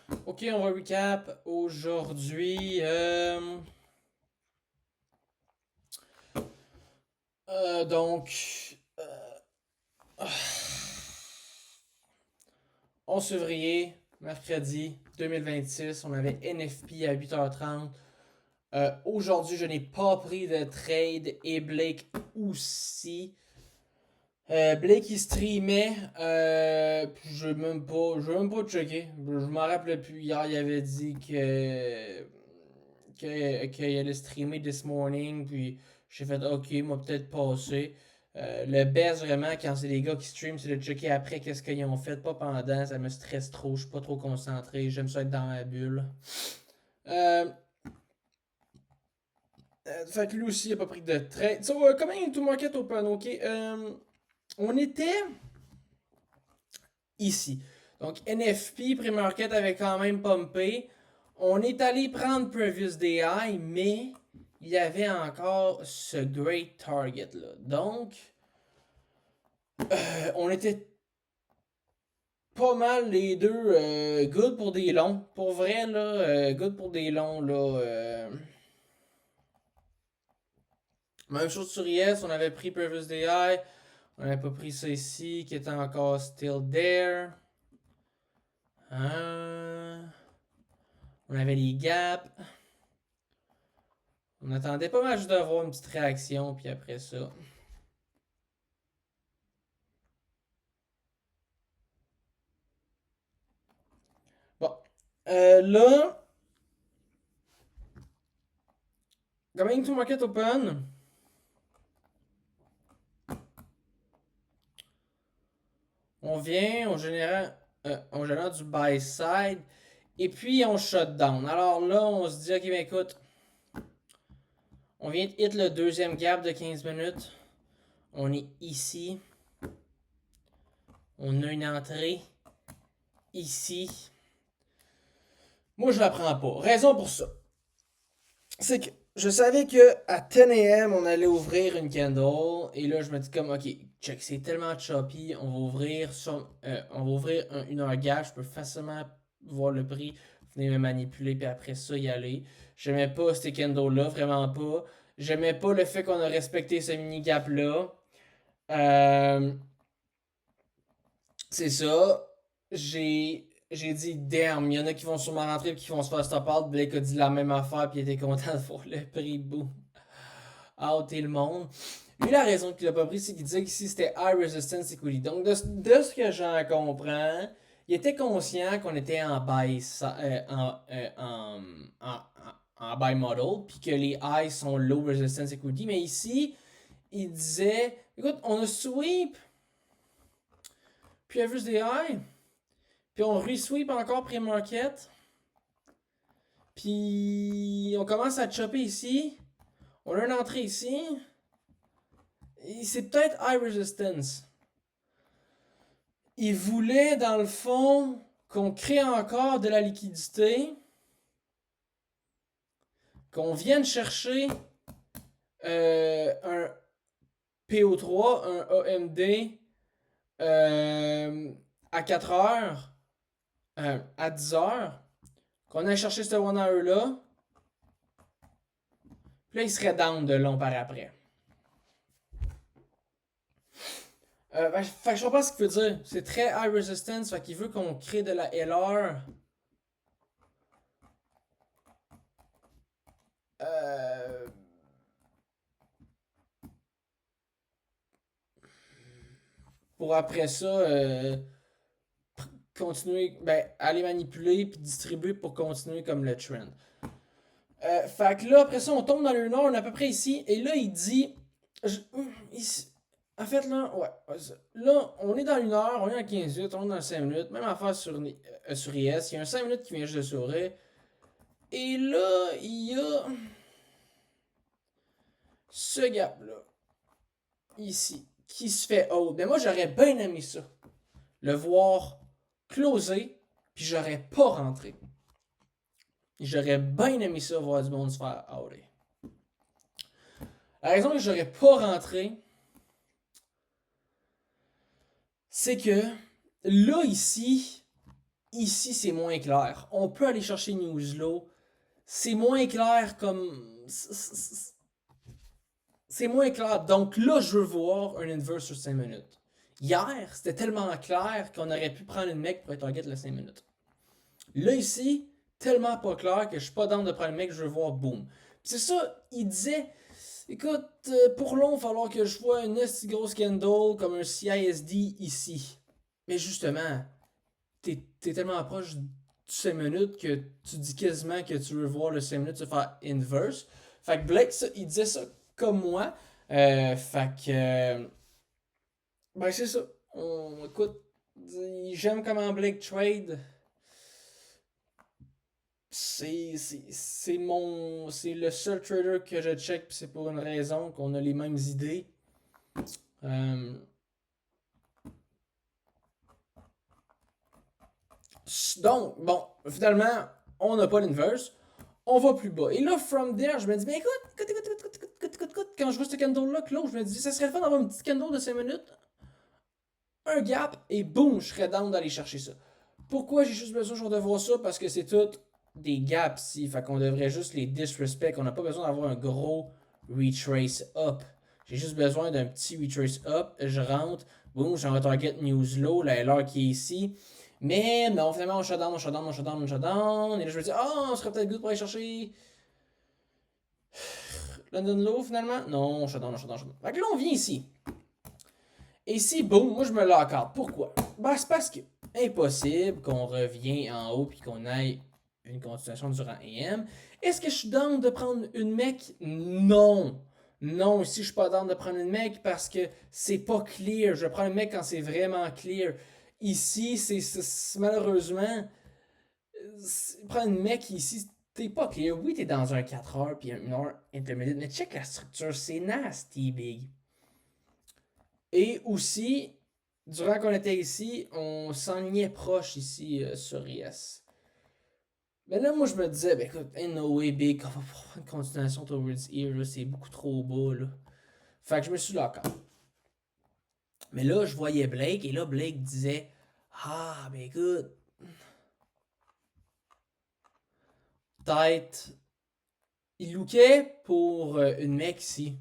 Ok, on va recap aujourd'hui. Donc, 11 février, mercredi 2026, on avait NFP à 8h30. Aujourd'hui, je n'ai pas pris de trade et Blake aussi. Blake il streamait, puis je vais même pas checker. Je m'en rappelle plus. Hier, il avait dit qu'il allait streamer this morning, puis j'ai fait ok, moi peut-être passer. Le best vraiment quand c'est des gars qui streament, c'est de checker après qu'est-ce qu'ils ont fait, pas pendant, ça me stresse trop, je suis pas trop concentré, j'aime ça être dans ma bulle. Euh, fait que lui aussi il a pas pris de trade. So, comment il tout market open, ok? On était ici. Donc NFP, pre-market avait quand même pumpé. On est allé prendre Previous DI, mais il y avait encore ce Great Target là. Donc, on était pas mal les deux good pour des longs. Pour vrai, là, good pour des longs. Là, même chose sur Yes, on avait pris Previous DI. On n'avait pas pris ça ici, qui était encore still there. On avait les gaps. On attendait pas mal juste d'avoir une petite réaction, puis après ça. Bon. Là, Going to Market Open. On vient, on génère du buy side. Et puis on shut down. Alors là, on se dit, ok, ben écoute, on vient de hit le deuxième gap de 15 minutes. On est ici. On a une entrée ici. Moi, je la prends pas. Raison pour ça. C'est que je savais que à 10 a.m. on allait ouvrir une candle et là je me dis comme ok check c'est tellement choppy on va ouvrir une heure gap je peux facilement voir le prix venir me manipuler puis après ça y aller. J'aimais pas ces candles là vraiment pas. J'aimais pas le fait qu'on a respecté ce mini gap là. Euh, c'est ça. J'ai dit, damn, il y en a qui vont sûrement rentrer et qui vont se faire stop out. Blake a dit la même affaire puis il était content de voir le prix, boum, out et le monde. Lui, la raison qu'il a pas pris, c'est qu'il disait qu'ici c'était high resistance equity. Donc, de ce que j'en comprends, il était conscient qu'on était en buy, en buy model, puis que les highs sont low resistance equity. Mais ici, il disait, écoute, on a sweep, puis il y a juste des highs. Puis on resweep encore pré-market. Puis on commence à chopper ici. On a une entrée ici. Et c'est peut-être high resistance. Il voulait, dans le fond, qu'on crée encore de la liquidité. Qu'on vienne chercher un PO3, un AMD à 4 heures, à 10 heures. Qu'on aille chercher ce 1 hour là. Puis là, il serait down de long par après. Fait que je comprends ce qu'il veut dire. C'est très high resistance, fait qu'il veut qu'on crée de la LR. Euh, pour après ça, continuer, ben, aller manipuler puis distribuer pour continuer comme le trend. Fait que là, après ça, on tombe dans le nord, on est à peu près ici. Et là, il dit. Ici, en fait, là, ouais. Là, on est dans une heure, on est dans 15 minutes, on est dans 5 minutes. Même affaire sur IS. Il y a un 5 minutes qui vient juste de s'ouvrir. Et là, il y a ce gap-là, ici, qui se fait haut. Mais moi, j'aurais bien aimé ça. Le voir closer, puis j'aurais pas rentré. J'aurais bien aimé ça, voir du monde se faire outer. La raison que j'aurais pas rentré, c'est que là, ici, ici, c'est moins clair. On peut aller chercher news low. C'est moins clair comme... C'est moins clair. Donc là, je veux voir un inverse sur 5 minutes. Hier, c'était tellement clair qu'on aurait pu prendre une mec pour être target le 5 minutes. Là, ici, tellement pas clair que je suis pas dans de prendre une mec, je veux voir boom. C'est ça, il disait, écoute, pour long, il va falloir que je vois une grosse candle comme un CISD ici. Mais justement, t'es tellement proche du 5 minutes que tu dis quasiment que tu veux voir le 5 minutes se faire inverse. Fait que Blake, ça, il disait ça comme moi. Fait que. Ben, c'est ça. Écoute, j'aime comment Blake trade. C'est mon. C'est le seul trader que je check, pis c'est pour une raison qu'on a les mêmes idées. Donc, bon, finalement, on n'a pas l'inverse. On va plus bas. Et là, from there, je me dis, mais écoute, quand je vois ce candle-là close, je me dis, ça serait le fun d'avoir une petite candle de 5 minutes, un gap, et boum, je serais down d'aller chercher ça. Pourquoi j'ai juste besoin de voir ça? Parce que c'est tout des gaps ici. Fait qu'on devrait juste les disrespect. On n'a pas besoin d'avoir un gros retrace up. J'ai juste besoin d'un petit retrace up. Je rentre. Boum, j'ai un target news low. La LR qui est ici. Mais non, finalement, on shutdown. Et là, je me dis, oh, on serait peut-être good pour aller chercher London Low finalement. Non, on shutdown. Fait que là, on vient ici. Et ici, boum, moi je me l'accorde. Pourquoi? Ben, c'est parce que impossible qu'on revienne en haut puis qu'on aille une continuation durant AM. Est-ce que je suis down de prendre une mec? Non. Non, ici je suis pas down de prendre une mec parce que c'est pas clear. Je prends une mec quand c'est vraiment clear. Ici, c'est malheureusement. Prendre une mec ici, t'es pas clear. Oui, t'es dans un 4 heures puis un 1 heure intermédiaire, mais check la structure, c'est nasty, big. Et aussi, durant qu'on était ici, on s'enlignait proche ici sur IS. Mais là, moi, je me disais, ben écoute, ain't no way big, on va faire une continuation towards here, là, c'est beaucoup trop bas, là. Fait que je me suis là encore. Mais là, je voyais Blake, et là, Blake disait, ah, ben écoute, peut-être. Il lookait pour une mec ici.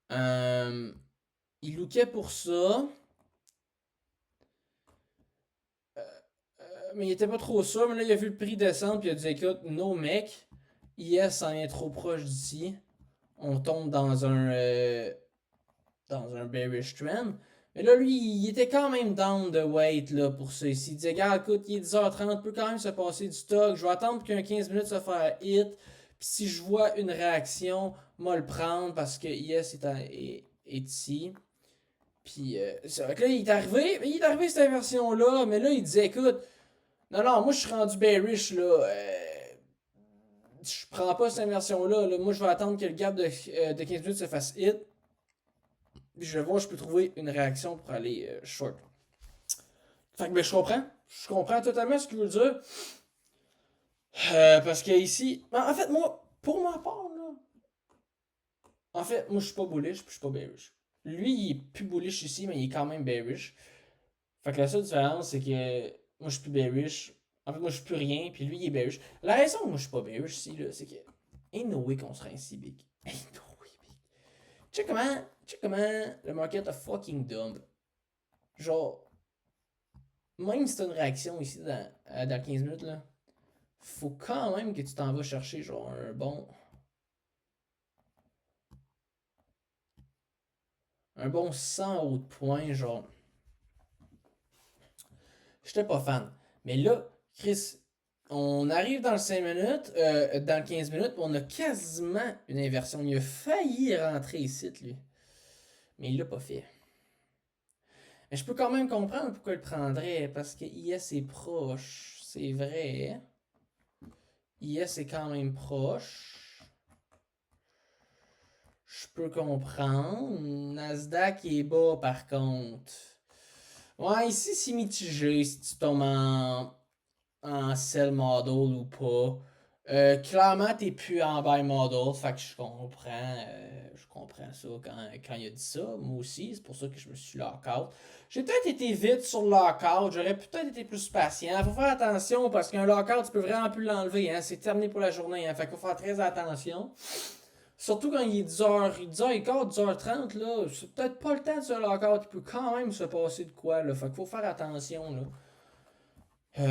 Il lookait pour ça. Mais il était pas trop sûr. Mais là, il a vu le prix descendre. Puis il a dit, écoute, no mec. IS s'en vient trop proche d'ici. On tombe dans un bearish trend. Mais là, lui, il était quand même down de wait là, pour ça ici. Il disait, gars, écoute, il est 10h30, peut quand même se passer du stock. Je vais attendre qu'un 15 minutes se faire hit. Puis si je vois une réaction, moi le prendre parce que IS est ici. Puis c'est vrai que là, il est arrivé cette inversion-là. Mais là, il disait, écoute, non, moi je suis rendu bearish là. Je prends pas cette inversion-là. Là. Moi, je vais attendre que le gap de 15 minutes se fasse hit. Puis je vais voir si je peux trouver une réaction pour aller short. Fait que ben, je comprends. Je comprends totalement ce qu'il veut dire. Parce que ici. En fait, moi, pour ma part, là. En fait, moi, je suis pas bullish, puis je suis pas bearish. Lui, il est plus bullish ici, mais il est quand même bearish. Fait que la seule différence, c'est que moi, je suis plus bearish. En fait, moi, je suis plus rien, puis lui, il est bearish. La raison que moi, je suis pas bearish ici, là, c'est que. Ain't no way qu'on serait ainsi big. Ain't no way big. Check comment le market a fucking dumb. Genre, même si t'as une réaction ici dans 15 minutes, là, faut quand même que tu t'en vas chercher genre un bon 100 autres points, genre. J'étais pas fan. Mais là, Chris, on arrive dans le 5 minutes, dans le 15 minutes, on a quasiment une inversion. Il a failli rentrer ici, lui. Mais il l'a pas fait. Mais je peux quand même comprendre pourquoi il le prendrait, parce que IS est proche. C'est vrai. IS est quand même proche. Je peux comprendre. Nasdaq est bas par contre. Ouais, ici c'est mitigé si tu tombes en sell model ou pas. Clairement, t'es plus en buy model, fait que je comprends ça quand il a dit ça. Moi aussi, c'est pour ça que je me suis lock-out. J'ai peut-être été vite sur le lock-out, j'aurais peut-être été plus patient. Faut faire attention parce qu'un lock-out, tu peux vraiment plus l'enlever, hein. C'est terminé pour la journée, hein. Fait qu'il faut faire très attention. Surtout quand il est 10h15, 10h30, là, c'est peut-être pas le temps de se lock-out. Il peut quand même se passer de quoi, là. Fait qu'il faut faire attention, là.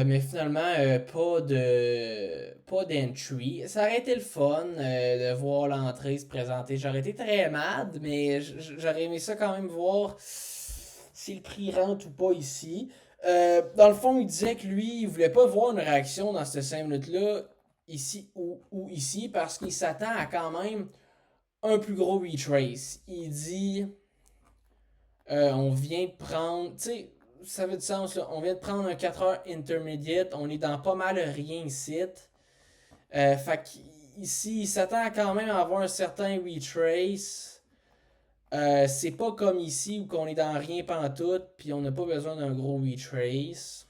Mais finalement, pas d'entry. Ça aurait été le fun de voir l'entrée se présenter. J'aurais été très mad, mais j'aurais aimé ça quand même voir si le prix rentre ou pas ici. Dans le fond, il disait que lui, il voulait pas voir une réaction dans ces 5 minutes-là, ici ou ici, parce qu'il s'attend à quand même un plus gros retrace. Il dit on vient de prendre. Tu sais, ça fait du sens là. On vient de prendre un 4 heures intermediate. On est dans pas mal rien ici. Fait qu'ici, il s'attend quand même à avoir un certain retrace. C'est pas comme ici où on est dans rien pantoute. Puis on n'a pas besoin d'un gros retrace.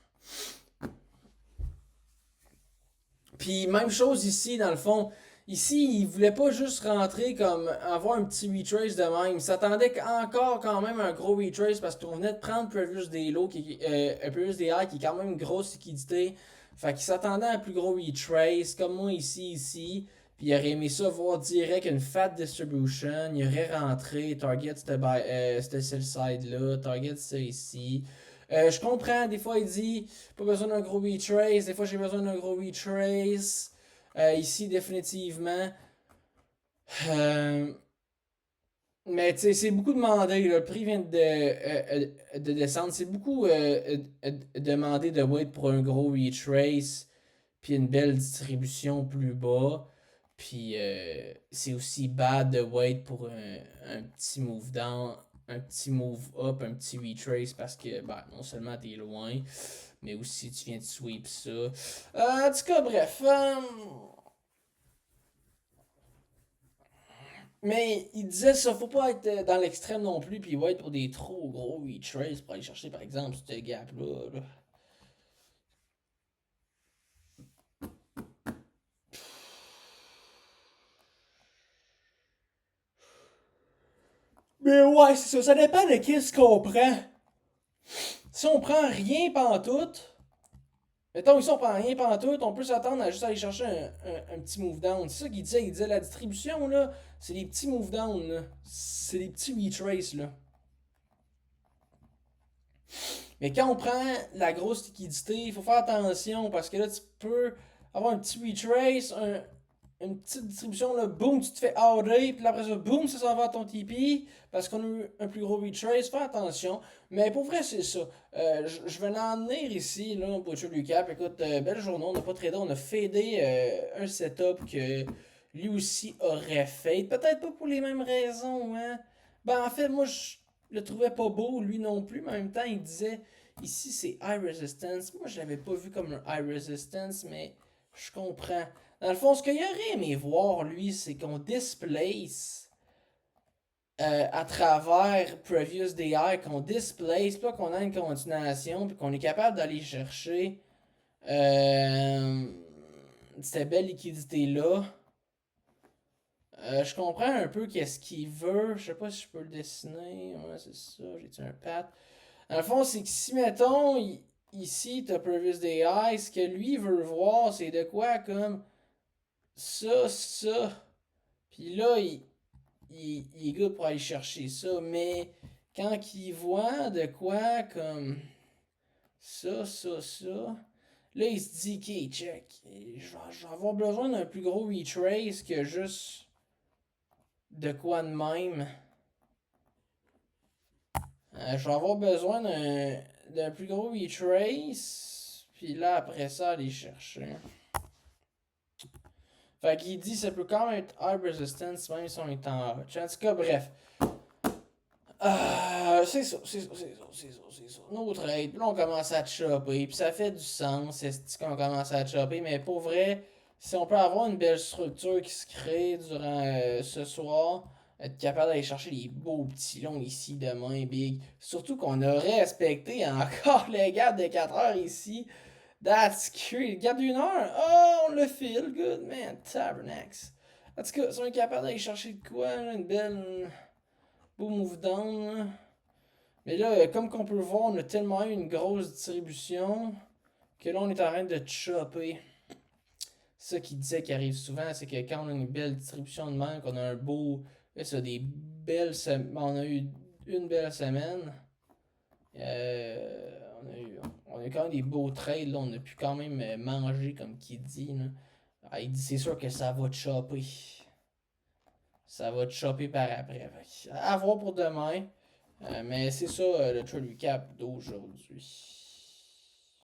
Puis même chose ici, dans le fond. Ici, il voulait pas juste rentrer comme avoir un petit retrace de même. Il s'attendait encore quand même un gros retrace parce qu'on venait de prendre Previous Day Low, Previous Day High qui est quand même une grosse liquidité. Fait qu'il s'attendait à un plus gros retrace, comme moi ici. Puis il aurait aimé ça voir direct une fat distribution. Il aurait rentré, target c'était ce side-là, target c'est ici. Je comprends, des fois il dit pas besoin d'un gros retrace, des fois j'ai besoin d'un gros retrace. Ici, définitivement. Euh, mais tu sais, c'est beaucoup demandé. Le prix vient de descendre. C'est beaucoup demandé de wait pour un gros retrace. Puis une belle distribution plus bas. Puis c'est aussi bad de wait pour un petit move down, un petit move up, un petit retrace parce que non seulement t'es loin, mais aussi tu viens de sweep ça. En tout cas, bref. Mais il disait ça, faut pas être dans l'extrême non plus, puis il va être pour des trop gros retrace pour aller chercher par exemple ce gap-là. Là. Mais ouais, c'est ça, ça dépend de qu'est-ce qu'on prend. Si on prend rien pantoute, mettons ici on prend rien pantoute, on peut s'attendre à juste aller chercher un petit move down. C'est ça qu'il disait la distribution là, c'est des petits move down là. C'est des petits retraces là. Mais quand on prend la grosse liquidité, il faut faire attention parce que là, tu peux avoir un petit retrace, une petite distribution, là, boum, tu te fais outer, puis après ça, boum, ça s'en va à ton TP parce qu'on a eu un plus gros retrace. Fais attention. Mais pour vrai, c'est ça. Je vais l'en venir ici, là, pour Lucas. Écoute, belle journée, on n'a pas tradé, on a fadé un setup que lui aussi aurait fait. Peut-être pas pour les mêmes raisons, hein. Ben, en fait, moi, je le trouvais pas beau, lui non plus, mais en même temps, il disait ici c'est high resistance. Moi, je l'avais pas vu comme un high resistance, mais je comprends. Dans le fond, ce qu'il aurait aimé voir, lui, c'est qu'on displace à travers Previous DI, qu'on displace, pas qu'on a une continuation, puis qu'on est capable d'aller chercher euh, cette belle liquidité-là. Je comprends un peu qu'est-ce qu'il veut. Je sais pas si je peux le dessiner. Ouais, c'est ça. J'ai-tu un pat? Dans le fond, c'est que si, mettons, ici, t'as Previous DI, ce que lui veut voir, c'est de quoi comme ça. Puis là, il est good pour aller chercher ça. Mais quand il voit de quoi comme ça, là, il se dit, ok, check. Je vais avoir besoin d'un plus gros retrace que juste de quoi de même. Je vais avoir besoin d'un plus gros retrace. Puis là, après ça, aller chercher. Fait qu'il dit ça peut quand même être high resistance même si on est en hutch. En tout cas, bref. C'est ça. Nos trades. Puis là, on commence à chopper. Puis ça fait du sens, c'est qu'on commence à chopper. Mais pour vrai, si on peut avoir une belle structure qui se crée durant ce soir, être capable d'aller chercher les beaux petits longs ici demain, big. Surtout qu'on aurait respecté encore les gars de 4 heures ici. That's crazy. Gap d'une heure? Oh, on le feel good, man. Tabernacles. En tout cas, si on est capable d'aller chercher de quoi, là, une belle. Beau move down, là. Mais là, comme qu'on peut le voir, on a tellement eu une grosse distribution que là, on est en train de chopper. Ça qui disait qui arrive souvent, c'est que quand on a une belle distribution de même, qu'on a un beau. Là, ça, des belles semaines. On a eu une belle semaine. On a eu quand même des beaux trades, là. On a pu quand même manger, comme qui dit, là. Ah, il dit c'est sûr que ça va te chopper. Ça va te chopper par après. À voir pour demain. Mais c'est ça le trade recap d'aujourd'hui.